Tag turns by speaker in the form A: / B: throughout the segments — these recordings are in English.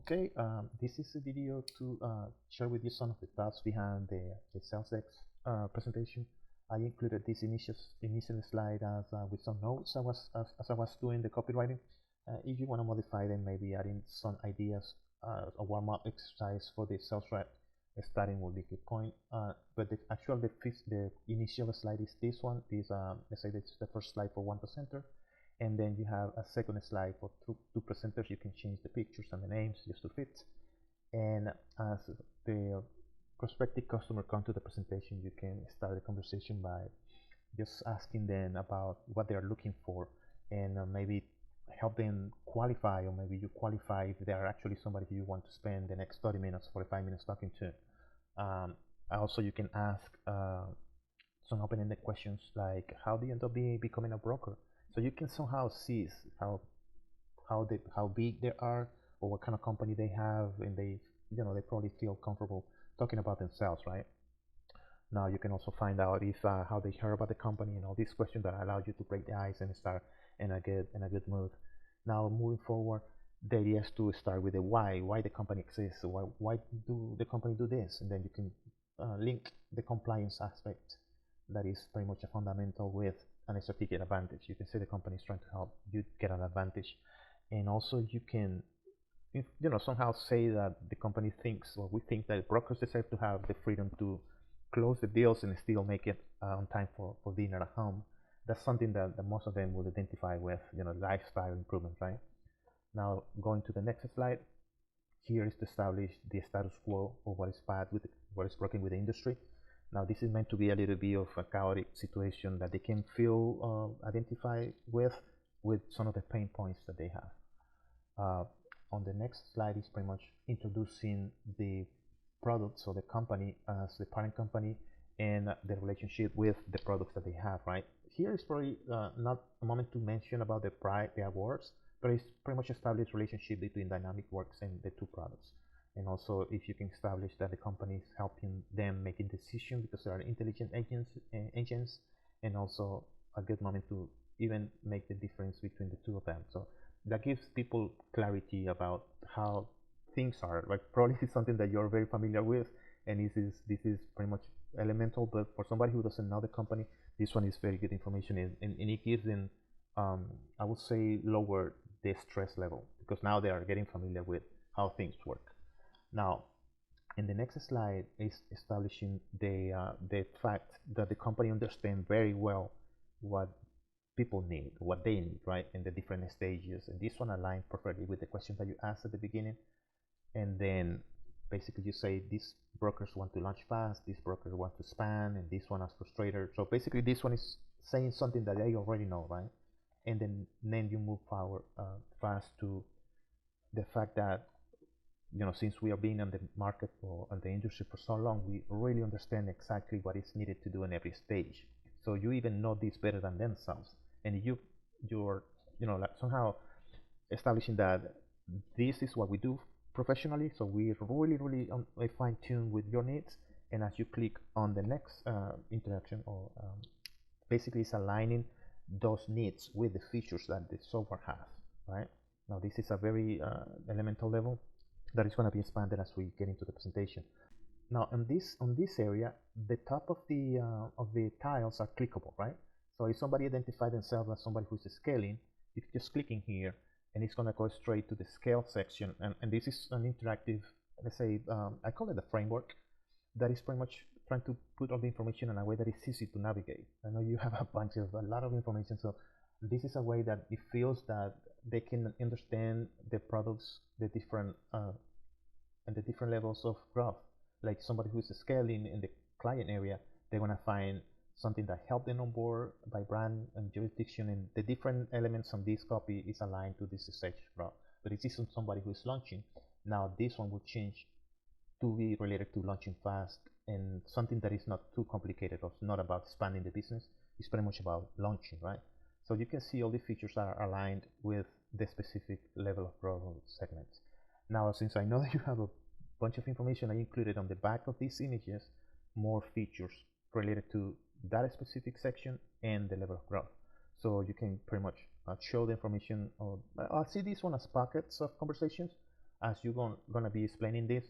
A: Okay, this is a video to share with you some of the thoughts behind the SalesX presentation. I included this initial slide as with some notes as I was doing the copywriting. If you want to modify them, maybe adding some ideas, a warm-up exercise for the sales rep starting would be a good point. But the initial slide is this one. Let's say this is the first slide for 1%. And then you have a second slide for two presenters. You can change the pictures and the names just to fit. And as the prospective customer comes to the presentation, you can start the conversation by just asking them about what they are looking for, and maybe help them qualify, or maybe you qualify if they are actually somebody you want to spend the next 30 minutes, 45 minutes talking to. Also, you can ask some open-ended questions like, how do you end up becoming a broker? So you can somehow see how big they are, or what kind of company they have, and they probably feel comfortable talking about themselves, right? Now you can also find out if how they heard about the company, and all these questions that allow you to break the ice and start in a good mood. Now moving forward, the idea is to start with the why the company exists. Why do the company do this? And then you can link the compliance aspect that is pretty much a fundamental with an strategic advantage. You can say the company is trying to help you get an advantage, and also you can somehow say that the company thinks, or we think, that brokers deserve to have the freedom to close the deals and still make it on time for dinner at home. That's something that most of them will identify with, lifestyle improvement, right? Now going to the next slide, here is to establish the status quo of what is bad with what is broken with the industry. Now this is meant to be a little bit of a chaotic situation that they can feel identify with some of the pain points that they have. On the next slide is pretty much introducing the products or the company as the parent company, and the relationship with the products that they have, right? Here is probably not a moment to mention about the awards, but it's pretty much established relationship between Dynamic-Works and the two products. And also, if you can establish that the company is helping them making decisions because they are intelligent agents, and also a good moment to even make the difference between the two of them. So that gives people clarity about how things are. Like, probably this is something that you're very familiar with, and this is pretty much elemental. But for somebody who doesn't know the company, this one is very good information, and it gives them, I would say, lower the stress level, because now they are getting familiar with how things work. Now, in the next slide is establishing the fact that the company understands very well what people need, what they need, right, in the different stages. And this one aligns perfectly with the question that you asked at the beginning. And then basically you say these brokers want to launch fast, this broker wants to span, and this one is frustrated. So basically this one is saying something that they already know, right? And then you move forward fast to the fact that, since we are being on the market or on the industry for so long, we really understand exactly what is needed to do in every stage. So you even know this better than themselves, and you're like somehow establishing that this is what we do professionally. So we're really fine-tuned with your needs. And as you click on the next interaction, or basically it's aligning those needs with the features that the software has, right? Now this is a very elemental level that is going to be expanded as we get into the presentation. Now on this area, the top of the tiles are clickable, right? So if somebody identifies themselves as somebody who's scaling, you can just click in here, and it's going to go straight to the scale section. And this is an interactive, let's say, I call it a framework that is pretty much trying to put all the information in a way that is easy to navigate. I know you have a lot of information, so this is a way that it feels that they can understand the products, the different and the different levels of growth. Like somebody who's scaling in the client area, they're going to find something that helps them on board by brand and jurisdiction, and the different elements on this copy is aligned to this stage growth. But if this is somebody who is launching, now this one will change to be related to launching fast, and something that is not too complicated, or not about expanding the business. It's pretty much about launching, right? So you can see all the features are aligned with the specific level of growth segments. Now, since I know that you have a bunch of information, I included on the back of these images more features related to that specific section and the level of growth. So you can pretty much show the information. I'll see this one as pockets of conversations, as you're gonna be explaining this,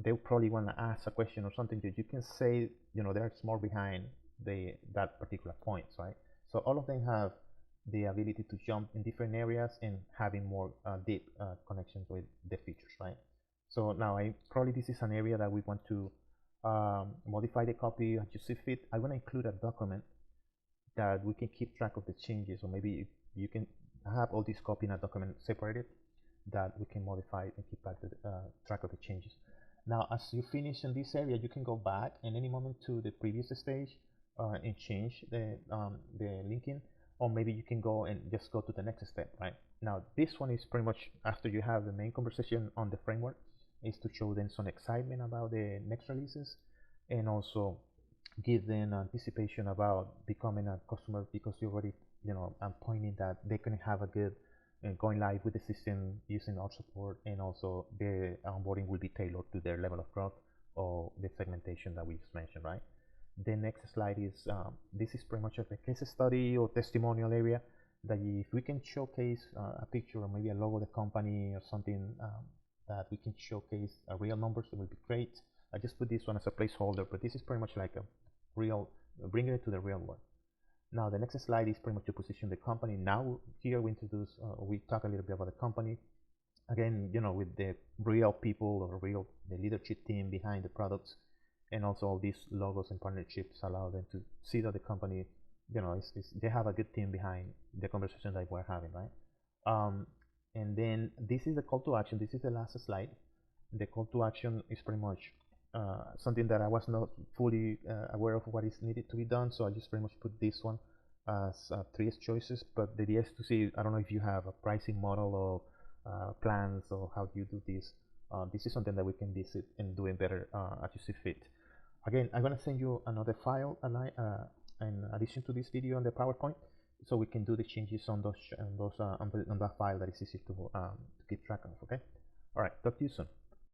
A: they'll probably wanna ask a question or something that you can say, there's more behind that particular point, right? So all of them have the ability to jump in different areas and having more deep connections with the features, right? So now probably this is an area that we want to modify the copy as you see fit. I want to include a document that we can keep track of the changes, or maybe you can have all this copy in a document separated that we can modify and keep track of the changes. Now, as you finish in this area, you can go back in any moment to the previous stage and change the linking, or maybe you can go and just go to the next step, right? Now, this one is pretty much after you have the main conversation on the framework, is to show them some excitement about the next releases and also give them anticipation about becoming a customer, because you already, I'm pointing that they can have a good going live with the system using our support, and also the onboarding will be tailored to their level of growth or the segmentation that we just mentioned, right? The next slide is, this is pretty much a case study or testimonial area that if we can showcase a picture or maybe a logo of the company or something that we can showcase real numbers, it will be great. I just put this one as a placeholder, but this is pretty much like a real, bringing it to the real world. Now the next slide is pretty much to position the company. Now here we introduce, we talk a little bit about the company. Again, with the real people or the leadership team behind the products, and also all these logos and partnerships allow them to see that the company, they have a good team behind the conversation that we're having, right? And then this is the call to action. This is the last slide. The call to action is pretty much something that I was not fully aware of what is needed to be done, so I just pretty much put this one as 3 choices. But the idea is to see, I don't know if you have a pricing model or plans, or how do you do this. This is something that we can visit and doing better as you see fit. Again, I'm going to send you another file in addition to this video on the PowerPoint, so we can do the changes on those on that file that is easy to keep track of. Okay. All right. Talk to you soon.